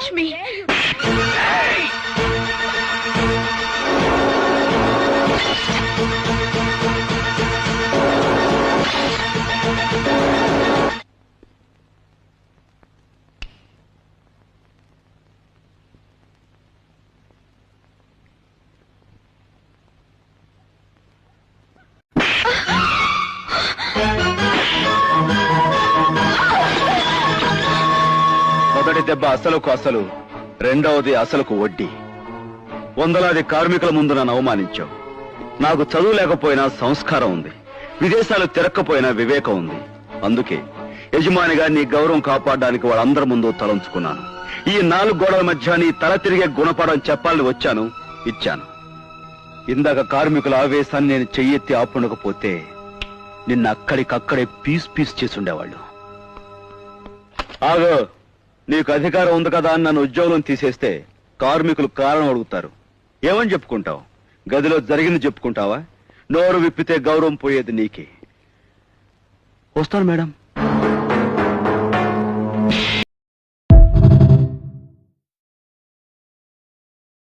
touch me. Hey! మొదటి దెబ్బ అసలుకు అసలు, రెండవది అసలుకు వడ్డీ. వందలాది కార్మికుల ముందు నన్ను అవమానించావు. నాకు చదువు లేకపోయినా సంస్కారం ఉంది, విదేశాలు తిరక్కపోయినా వివేకం ఉంది. అందుకే యజమానిగా నీ గౌరవం కాపాడడానికి వాళ్ళందరి ముందు తలంచుకున్నాను. ఈ 4 గోడల మధ్య నీ తల తిరిగే గుణపాఠం చెప్పాలని వచ్చాను, ఇచ్చాను. ఇందాక కార్మికుల ఆవేశాన్ని నేను చెయ్యెత్తి ఆపుండకపోతే నిన్న అక్కడికక్కడే పీస్ పీస్ చేసుండేవాళ్ళు. ఆగో, నీకు అధికారం ఉంది కదా అని నన్ను ఉద్యోగం తీసేస్తే కార్మికులు కారణం అడుగుతారు. ఏమని చెప్పుకుంటావు? గదిలో జరిగింది చెప్పుకుంటావా? నోరు విప్పితే గౌరవం పోయేది నీకే. వస్తాను మేడం.